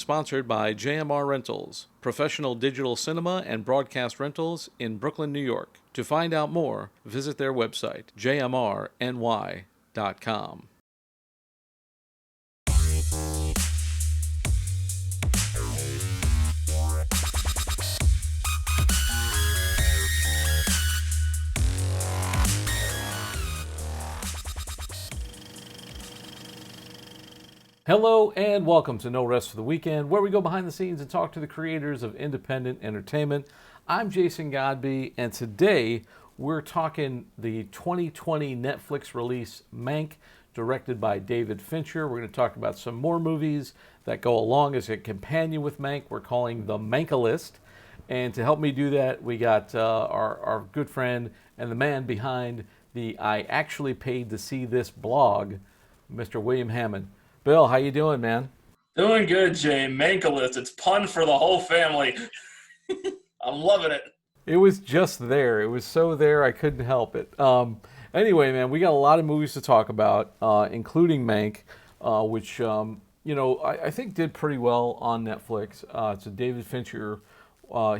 sponsored by JMR Rentals, professional digital cinema and broadcast rentals in Brooklyn, New York. To find out more, visit their website, jmrny.com. Hello and welcome to No Rest for the Weekend, where we go behind the scenes and talk to the creators of independent entertainment. I'm Jason Godbey, and today we're talking the 2020 Netflix release Mank, directed by David Fincher. We're going to talk about some more movies that go along as a companion with Mank. We're calling the Mank-a-List. And to help me do that, we got our good friend and the man behind the I Actually Paid to See This blog, Mr. William Hammon. Bill, how you doing, man? Doing good, Jay. Mank-a-List. It's pun for the whole family. I'm loving it. It was just there. It was so there I couldn't help it. Anyway, man, we got a lot of movies to talk about, including Mank, which I think did pretty well on Netflix. It's a David Fincher. I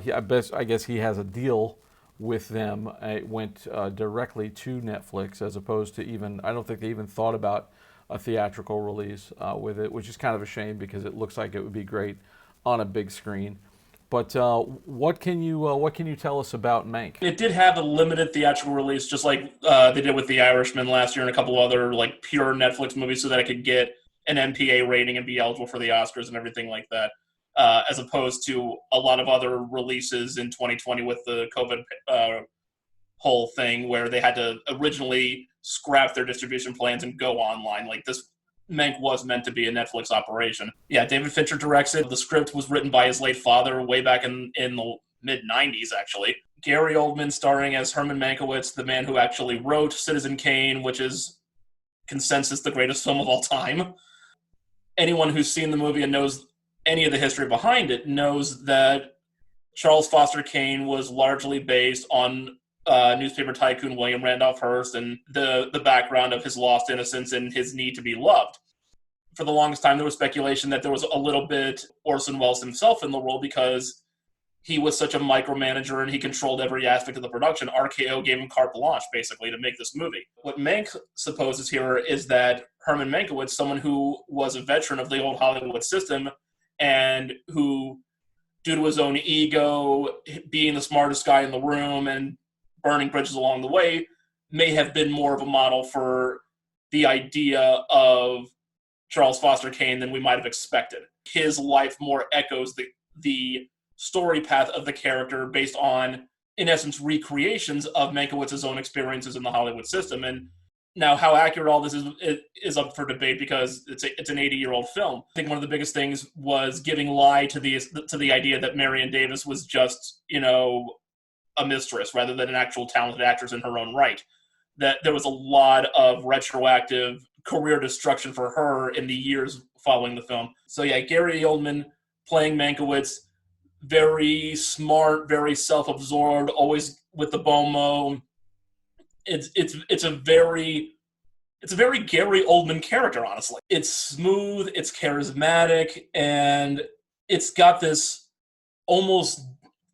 guess he has a deal with them. It went directly to Netflix as opposed to I don't think they even thought about a theatrical release with it, which is kind of a shame because it looks like it would be great on a big screen. But what can you tell us about Mank? It did have a limited theatrical release, just like they did with The Irishman last year and a couple other like pure Netflix movies, so that it could get an MPA rating and be eligible for the Oscars and everything like that, as opposed to a lot of other releases in 2020 with the COVID whole thing where they had to originally scrap their distribution plans and go online. Like this Mank was meant to be a Netflix operation. Yeah, David Fincher directs it. The script was written by his late father way back in the mid-90s, actually. Gary Oldman starring as Herman Mankiewicz, the man who actually wrote Citizen Kane, which is consensus the greatest film of all time. Anyone who's seen the movie and knows any of the history behind it knows that Charles Foster Kane was largely based on newspaper tycoon William Randolph Hearst and the background of his lost innocence and his need to be loved. For the longest time, there was speculation that there was a little bit Orson Welles himself in the role because he was such a micromanager and he controlled every aspect of the production. RKO gave him carte blanche, basically, to make this movie. What Mank supposes here is that Herman Mankiewicz, someone who was a veteran of the old Hollywood system and who, due to his own ego, being the smartest guy in the room and burning bridges along the way, may have been more of a model for the idea of Charles Foster Kane than we might have expected. His life more echoes the story path of the character based on, in essence, recreations of Mankiewicz's own experiences in the Hollywood system. And now how accurate all this is up for debate because it's an 80-year-old film. I think one of the biggest things was giving lie to the idea that Marion Davis was just, a mistress rather than an actual talented actress in her own right. That there was a lot of retroactive career destruction for her in the years following the film. So yeah, Gary Oldman playing Mankiewicz, very smart, very self-absorbed, always with the BOMO. It's a very Gary Oldman character, honestly. It's smooth, it's charismatic, and it's got this almost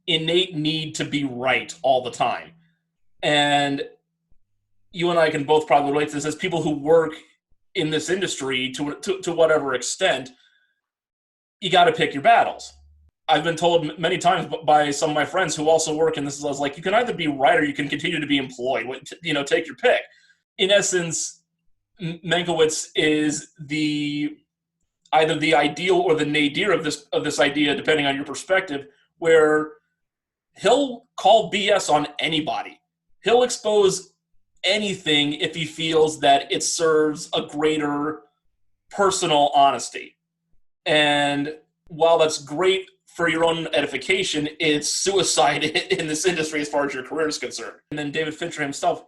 innate need to be right all the time. And you and I can both probably relate to this as people who work in this industry to whatever extent. You got to pick your battles. I've been told many times by some of my friends who also work in this, I was like, you can either be right or you can continue to be employed. Take your pick. In essence, Mankiewicz is either the ideal or the nadir of this idea, depending on your perspective, where he'll call BS on anybody. He'll expose anything if he feels that it serves a greater personal honesty. And while that's great for your own edification, it's suicide in this industry as far as your career is concerned. And then David Fincher himself,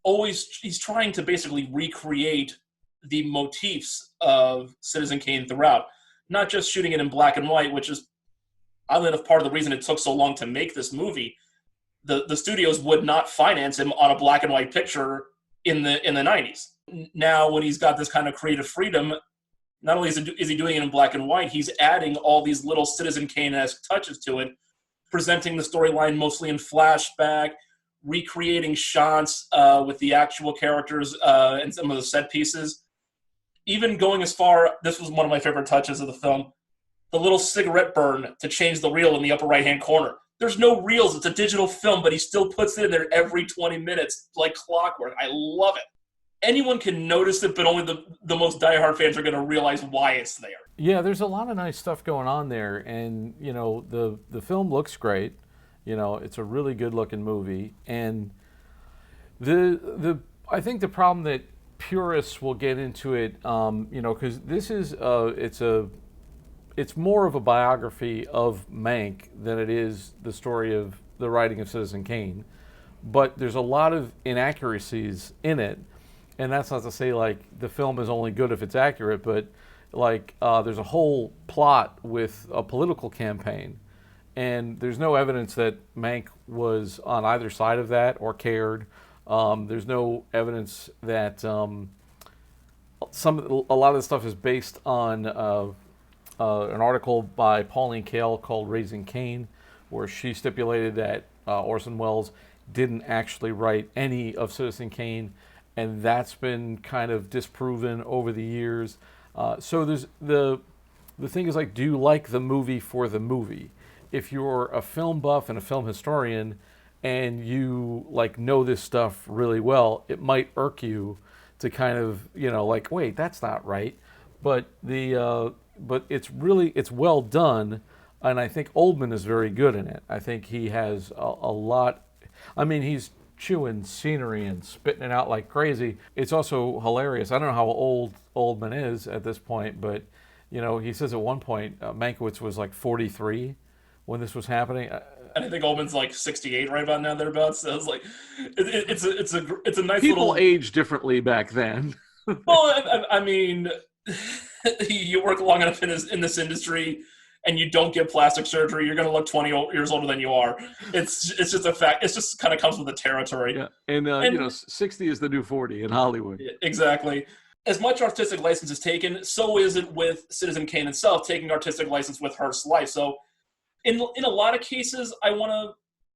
he's trying to basically recreate the motifs of Citizen Kane throughout. Not just shooting it in black and white, which is oddly enough part of the reason it took so long to make this movie. The studios would not finance him on a black and white picture in the 90s. Now, when he's got this kind of creative freedom, not only is he doing it in black and white, he's adding all these little Citizen Kane-esque touches to it, presenting the storyline mostly in flashback, recreating shots with the actual characters and some of the set pieces. Even going as far, this was one of my favorite touches of the film, the little cigarette burn to change the reel in the upper right-hand corner. There's no reels. It's a digital film, but he still puts it in there every 20 minutes like clockwork. I love it. Anyone can notice it, but only the most diehard fans are going to realize why it's there. Yeah, there's a lot of nice stuff going on there, and the film looks great. It's a really good-looking movie, and I think the problem that purists will get into it, because this is it's more of a biography of Mank than it is the story of the writing of Citizen Kane, but there's a lot of inaccuracies in it. And that's not to say like the film is only good if it's accurate, but like there's a whole plot with a political campaign, and there's no evidence that Mank was on either side of that or cared. There's no evidence that a lot of this stuff is based on an article by Pauline Kael called "Raising Kane," where she stipulated that Orson Welles didn't actually write any of Citizen Kane. And that's been kind of disproven over the years. So there's the thing is like, do you like the movie for the movie? If you're a film buff and a film historian, and you like know this stuff really well, it might irk you to kind of like, wait, that's not right. But it's well done, and I think Oldman is very good in it. I think he has a lot. I mean, he's chewing scenery and spitting it out like crazy. It's also hilarious. I don't know how old Oldman is at this point, but he says at one point Mankiewicz was like 43 when this was happening. I think Oldman's like 68 right about now, thereabouts. So it's like it's a nice people little age differently back then. Well, I mean, you work long enough in this industry, and you don't get plastic surgery, you're going to look 20 years older than you are. It's just a fact. It's just kind of comes with the territory. Yeah, and 60 is the new 40 in Hollywood. Exactly. As much artistic license is taken, so is it with Citizen Kane itself taking artistic license with Hearst's life. So, in a lot of cases, I want to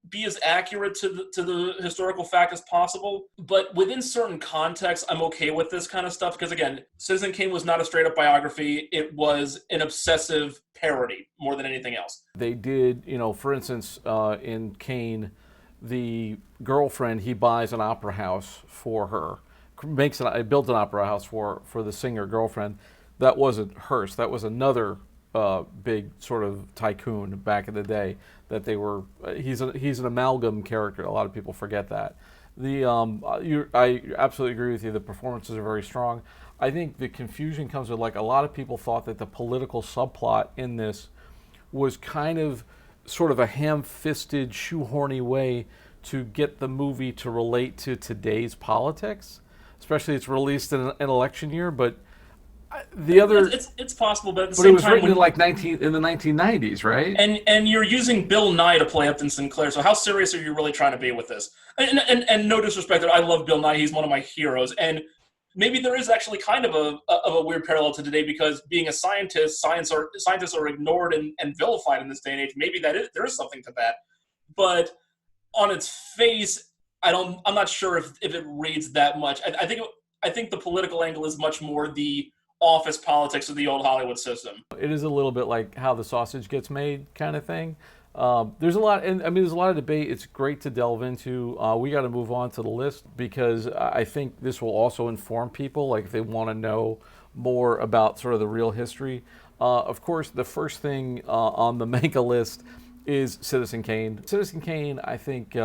be as accurate to the historical fact as possible. But within certain contexts, I'm okay with this kind of stuff because, again, Citizen Kane was not a straight-up biography. It was an obsessive parody more than anything else. They did, for instance, in Kane, the girlfriend, he buys an opera house for her, built an opera house for the singer girlfriend. That wasn't Hearst. That was another big sort of tycoon back in the day. That they were. He's an amalgam character. A lot of people forget that. I absolutely agree with you. The performances are very strong. I think the confusion comes with, like, a lot of people thought that the political subplot in this was kind of sort of a ham-fisted, shoehorny way to get the movie to relate to today's politics. Especially it's released in an election year, but it's possible, but at the same time, it was written in the 1990s, right? And you're using Bill Nye to play Upton Sinclair. So how serious are you really trying to be with this? And no disrespect, I love Bill Nye. He's one of my heroes. And maybe there is actually kind of a weird parallel to today because being a scientist, scientists are ignored and vilified in this day and age. Maybe there is something to that. But on its face, I'm not sure if it reads that much. I think the political angle is much more the office politics of the old Hollywood system. It is a little bit like how the sausage gets made kind of thing. There's a lot, and I mean, there's a lot of debate. It's great to delve into. We got to move on to the list because I think this will also inform people, like if they want to know more about sort of the real history. Of course, the first thing on the Mank-a-List is Citizen Kane. Citizen Kane, I think,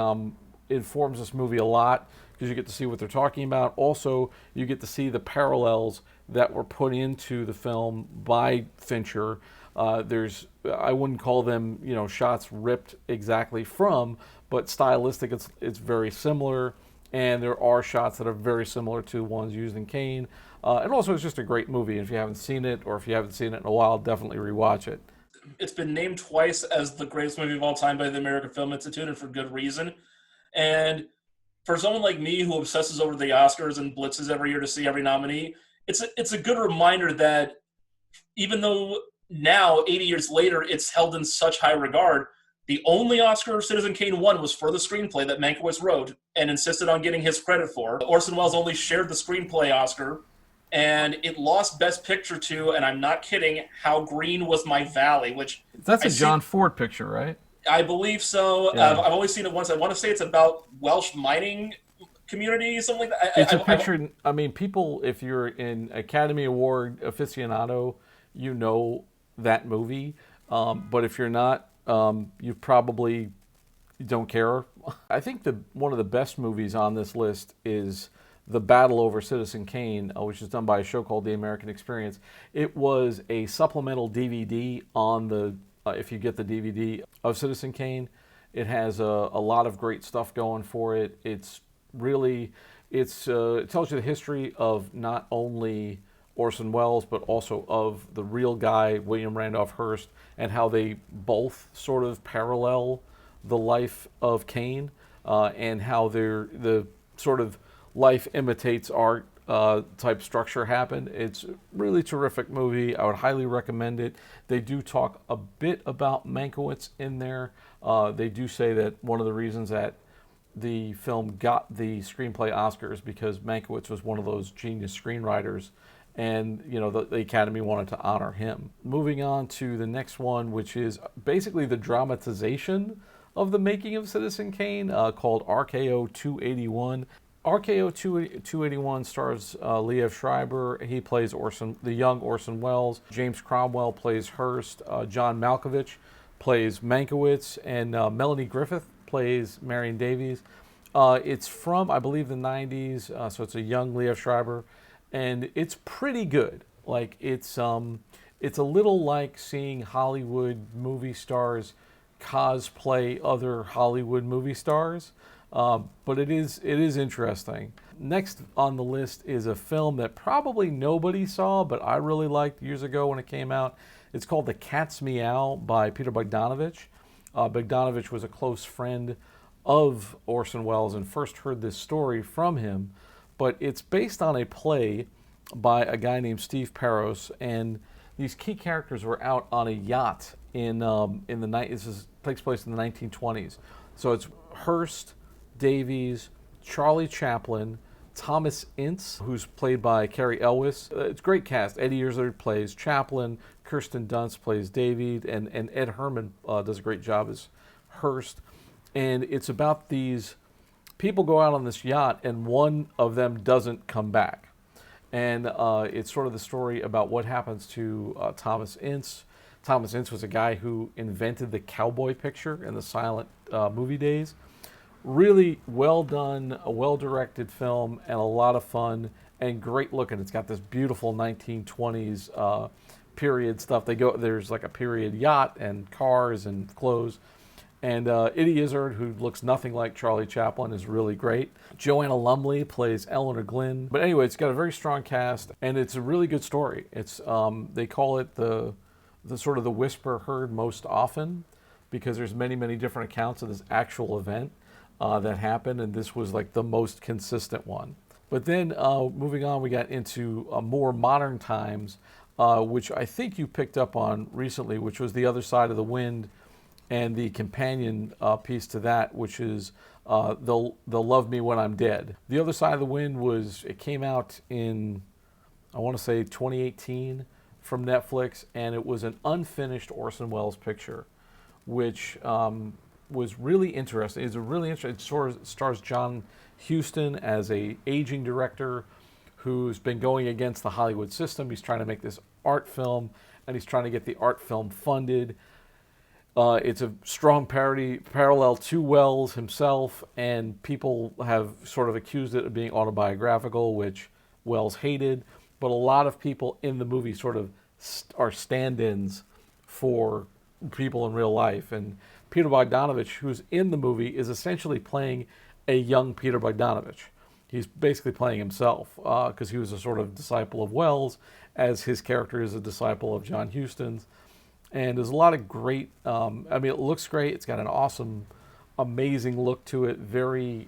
informs this movie a lot because you get to see what they're talking about. Also, you get to see the parallels that were put into the film by Fincher. I wouldn't call them, shots ripped exactly from, but stylistic, it's very similar, and there are shots that are very similar to ones used in Kane. And also, it's just a great movie. If you haven't seen it, or if you haven't seen it in a while, definitely rewatch it. It's been named twice as the greatest movie of all time by the American Film Institute, and for good reason. And for someone like me who obsesses over the Oscars and blitzes every year to see every nominee, it's a good reminder that even though now, 80 years later, it's held in such high regard, the only Oscar Citizen Kane won was for the screenplay that Mankiewicz wrote and insisted on getting his credit for. Orson Welles only shared the screenplay Oscar, and it lost Best Picture to, and I'm not kidding, How Green Was My Valley, which... That's a John Ford picture, right? I believe so. Yeah. I've only seen it once. I want to say it's about Welsh mining community, something like that. It's a picture. I mean, people, if you're an Academy Award aficionado, you know that movie. But if you're not, you probably don't care. I think one of the best movies on this list is The Battle Over Citizen Kane, which is done by a show called The American Experience. It was a supplemental DVD on the, if you get the DVD of Citizen Kane. It has a lot of great stuff going for it. It's really, it tells you the history of not only Orson Welles, but also of the real guy, William Randolph Hearst, and how they both sort of parallel the life of Kane, and how the sort of life imitates art type structure happened. It's a really terrific movie. I would highly recommend it. They do talk a bit about Mankiewicz in there. They do say that one of the reasons that the film got the screenplay Oscars because Mankiewicz was one of those genius screenwriters, and the Academy wanted to honor him. Moving on to the next one, which is basically the dramatization of the making of Citizen Kane, called RKO 281. RKO 281 stars Liev Schreiber. He plays the young Orson Welles. James Cromwell plays Hearst. John Malkovich plays Mankiewicz, and Melanie Griffith plays Marion Davies. It's from, I believe, the 90s, so it's a young Liev Schreiber, and it's pretty good. Like, it's a little like seeing Hollywood movie stars cosplay other Hollywood movie stars, but it is interesting. Next on the list is a film that probably nobody saw, but I really liked years ago when it came out. It's called The Cats Meow by Peter Bogdanovich. Bogdanovich was a close friend of Orson Welles and first heard this story from him, but it's based on a play by a guy named Steve Peros, and these key characters were out on a yacht in the night. This takes place in the 1920s. So it's Hearst, Davies, Charlie Chaplin, Thomas Ince, who's played by Cary Elwes. It's a great cast. Eddie Izzard plays Chaplin, Kirsten Dunst plays David, and Ed Herman does a great job as Hearst. And it's about these people go out on this yacht, and one of them doesn't come back. And it's sort of the story about what happens to Thomas Ince. Thomas Ince was a guy who invented the cowboy picture in the silent movie days. Really well done, a well-directed film, and a lot of fun, and great looking. It's got this beautiful 1920s period stuff. There's like a period yacht and cars and clothes. And Eddie Izzard, who looks nothing like Charlie Chaplin, is really great. Joanna Lumley plays Eleanor Glynn. But anyway, it's got a very strong cast, and it's a really good story. It's they call it the sort of the whisper heard most often, because there's many, many different accounts of this actual event that happened, and this was like the most consistent one. But then moving on, we got into more modern times, which I think you picked up on recently, which was The Other Side of the Wind, and the companion piece to that, which is They'll Love Me When I'm Dead. The Other Side of the Wind it came out in, I want to say 2018 from Netflix, and it was an unfinished Orson Welles picture, which was really interesting. It's a really interesting. It stars John Huston as a aging director who's been going against the Hollywood system. He's trying to make this art film, and he's trying to get the art film funded. It's a strong parallel to Welles himself, and people have sort of accused it of being autobiographical, which Welles hated. But a lot of people in the movie sort of are stand-ins for people in real life. And Peter Bogdanovich, who's in the movie, is essentially playing a young Peter Bogdanovich. He's basically playing himself because he was a sort of disciple of Welles, as his character is a disciple of John Huston's. And there's a lot of great, it looks great. It's got an awesome, amazing look to it. Very,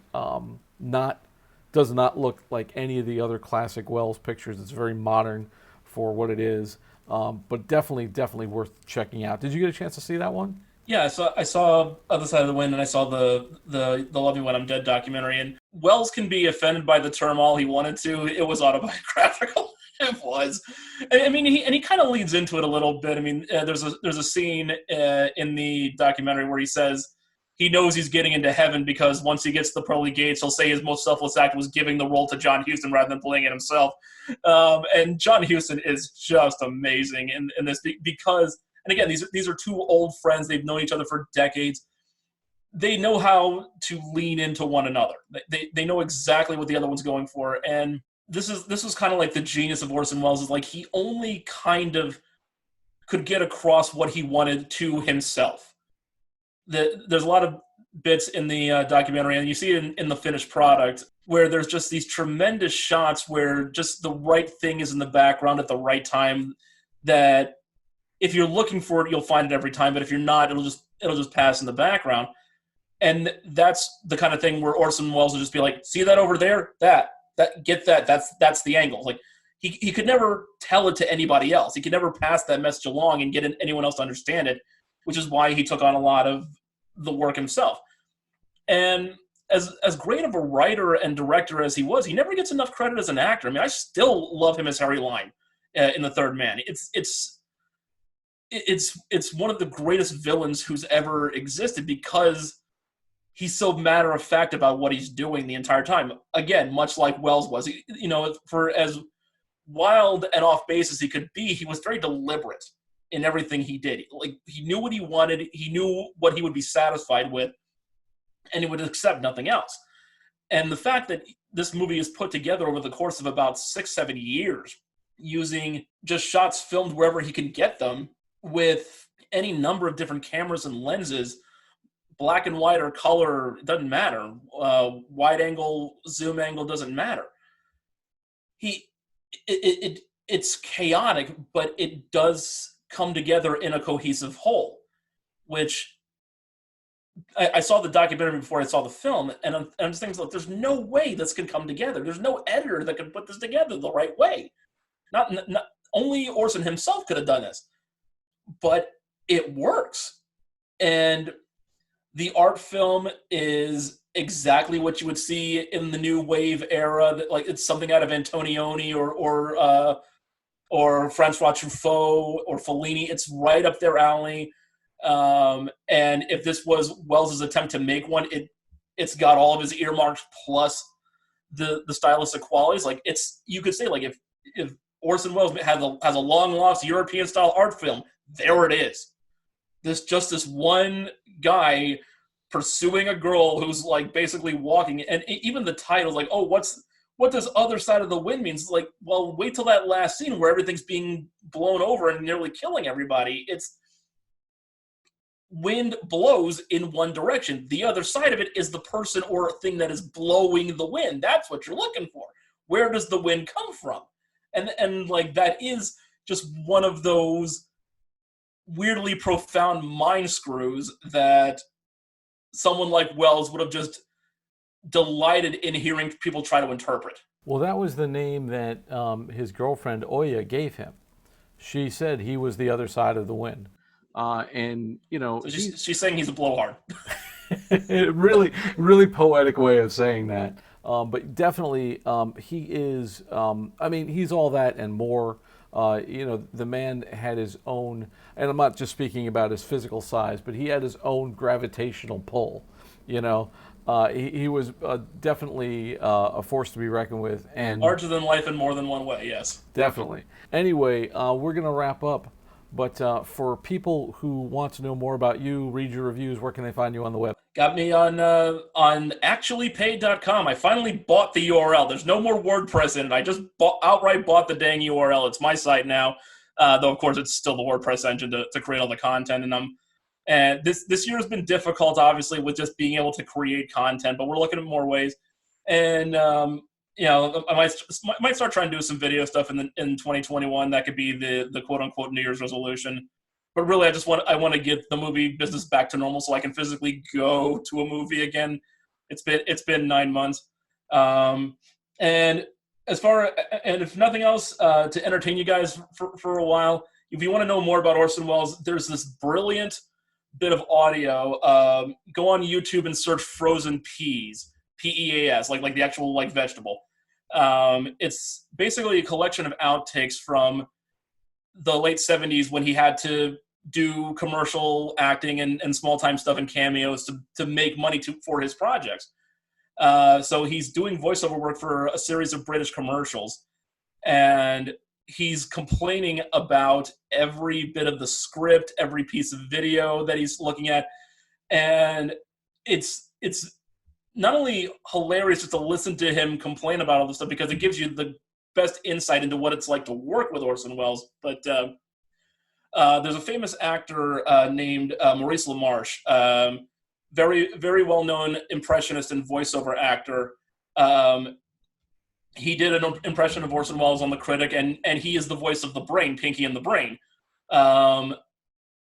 does not look like any of the other classic Welles pictures. It's very modern for what it is. But definitely worth checking out. Did you get a chance to see that one? Yeah, I saw Other Side of the Wind, and I saw the Love Me When I'm Dead documentary. And Wells can be offended by the term all he wanted to. It was autobiographical. It was. I mean, he kind of leads into it a little bit. I mean, there's a scene in the documentary where he says he knows he's getting into heaven because once he gets to the pearly gates, he'll say his most selfless act was giving the role to John Huston rather than playing it himself. And John Huston is just amazing in this because. And again, these are two old friends. They've known each other for decades. They know how to lean into one another. They know exactly what the other one's going for. And this was kind of like the genius of Orson Welles, is like he only kind of could get across what he wanted to himself. There's a lot of bits in the documentary, and you see it in the finished product, where there's just these tremendous shots where just the right thing is in the background at the right time, that if you're looking for it, you'll find it every time. But if you're not, it'll just pass in the background. And that's the kind of thing where Orson Welles will just be like, see that over there? Get that. That's the angle. Like he could never tell it to anybody else. He could never pass that message along and get anyone else to understand it, which is why he took on a lot of the work himself. And as great of a writer and director as he was, he never gets enough credit as an actor. I mean, I still love him as Harry Lime in The Third Man. It's one of the greatest villains who's ever existed because he's so matter of fact about what he's doing the entire time. Again, much like Wells was, for as wild and off base as he could be, he was very deliberate in everything he did. Like he knew what he wanted, he knew what he would be satisfied with, and he would accept nothing else. And the fact that this movie is put together over the course of about 6-7 years, using just shots filmed wherever he can get them, with any number of different cameras and lenses, black and white or color, it doesn't matter. Wide angle, zoom angle, doesn't matter. It's chaotic, but it does come together in a cohesive whole, which I saw the documentary before I saw the film, and I'm just thinking, look, there's no way this can come together. There's no editor that could put this together the right way. Not only Orson himself could have done this. But it works. And the art film is exactly what you would see in the new wave era. That, like, it's something out of Antonioni or Francois Truffaut or Fellini. It's right up their alley. And if this was Welles' attempt to make one, it's got all of his earmarks plus the stylistic qualities. Like you could say, like, if Orson Welles has a long lost European style art film, there it is. This one guy pursuing a girl who's like basically walking, and even the title's like, oh, what does Other Side of the Wind means? It's like, well, wait till that last scene where everything's being blown over and nearly killing everybody. It's wind blows in one direction. The other side of it is the person or thing that is blowing the wind. That's what you're looking for. Where does the wind come from? And like that is just one of those weirdly profound mind screws that someone like Welles would have just delighted in hearing people try to interpret. Well, that was the name that his girlfriend Oya gave him. She said he was the other side of the wind. And, So she's saying he's a blowhard. really, really poetic way of saying that. But definitely, he is, he's all that and more. The man had his own, and I'm not just speaking about his physical size, but he had his own gravitational pull. He was definitely a force to be reckoned with. And larger than life in more than one way, yes. Definitely. Anyway, we're going to wrap up. But for people who want to know more about you, read your reviews, where can they find you on the web? Got me on actuallypaid.com. I finally bought the URL. There's no more WordPress in it. I just outright bought the dang URL. It's my site now, though of course it's still the WordPress engine to create all the content. And this year has been difficult, obviously, with just being able to create content. But we're looking at more ways. And I might start trying to do some video stuff in 2021. That could be the quote unquote New Year's resolution. But really, I want to get the movie business back to normal so I can physically go to a movie again. It's been 9 months, and if nothing else, to entertain you guys for a while, if you want to know more about Orson Welles, there's this brilliant bit of audio. Go on YouTube and search frozen peas, P-E-A-S, like the actual like vegetable. It's basically a collection of outtakes from the late 70s when he had to do commercial acting and small-time stuff and cameos to make money for his projects. So he's doing voiceover work for a series of British commercials, and he's complaining about every bit of the script, every piece of video that he's looking at, and it's not only hilarious just to listen to him complain about all this stuff, because it gives you the best insight into what it's like to work with Orson Welles, but there's a famous actor named Maurice LaMarche, very, very well-known impressionist and voiceover actor. He did an impression of Orson Welles on The Critic, and he is the voice of the Brain, Pinky and the Brain,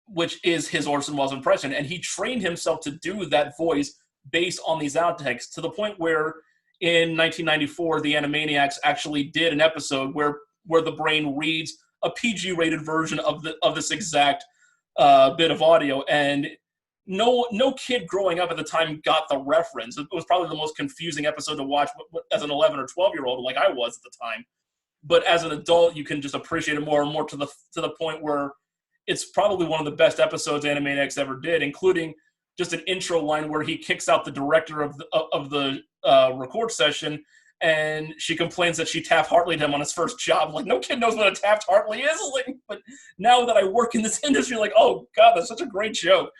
which is his Orson Welles impression. And he trained himself to do that voice based on these outtakes, to the point where in 1994, the Animaniacs actually did an episode where the Brain reads a PG-rated version of this exact bit of audio, and no kid growing up at the time got the reference. It was probably the most confusing episode to watch as an 11 or 12-year-old, like I was at the time. But as an adult, you can just appreciate it more and more, to the point where it's probably one of the best episodes Animaniacs ever did, including just an intro line where he kicks out the director of the record session, and she complains that she Taft-Hartley'd him on his first job. Like, no kid knows what a Taft-Hartley is. Like, but now that I work in this industry, like, oh God, that's such a great joke.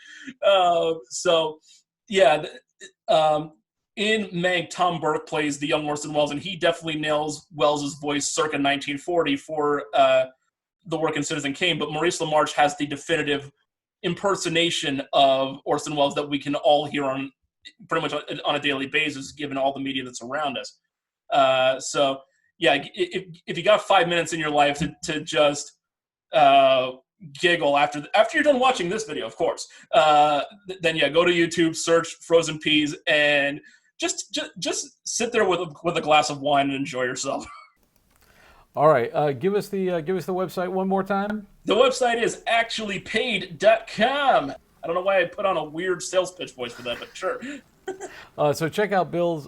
In Mank, Tom Burke plays the young Orson Welles, and he definitely nails Welles' voice circa 1940 for the work in Citizen Kane. But Maurice LaMarche has the definitive impersonation of Orson Welles that we can all hear on pretty much on a daily basis, given all the media that's around us. If you got 5 minutes in your life to just giggle after you're done watching this video, of course, then go to YouTube, search Frozen Peas, and just sit there with a glass of wine and enjoy yourself. All right, give us the website one more time. The website is actuallypaid.com. I don't know why I put on a weird sales pitch voice for that, but sure. So check out Bill's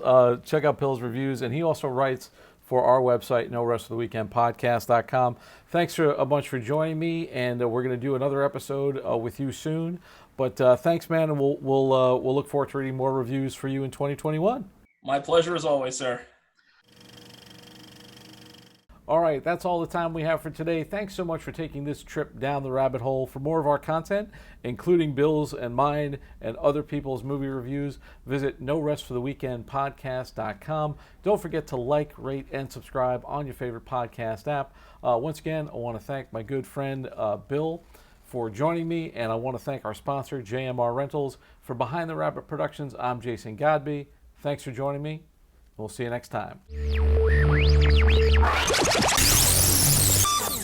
reviews, and he also writes for our website, norestoftheweekendpodcast.com. Thanks a bunch for joining me, and we're going to do another episode with you soon. But thanks, man, and we'll look forward to reading more reviews for you in 2021. My pleasure as always, sir. All right, that's all the time we have for today. Thanks so much for taking this trip down the rabbit hole. For more of our content, including Bill's and mine and other people's movie reviews, visit norestfortheweekendpodcast.com. Don't forget to like, rate, and subscribe on your favorite podcast app. Once again, I want to thank my good friend Bill for joining me, and I want to thank our sponsor, JMR Rentals. For Behind the Rabbit Productions, I'm Jason Godbey. Thanks for joining me. We'll see you next time.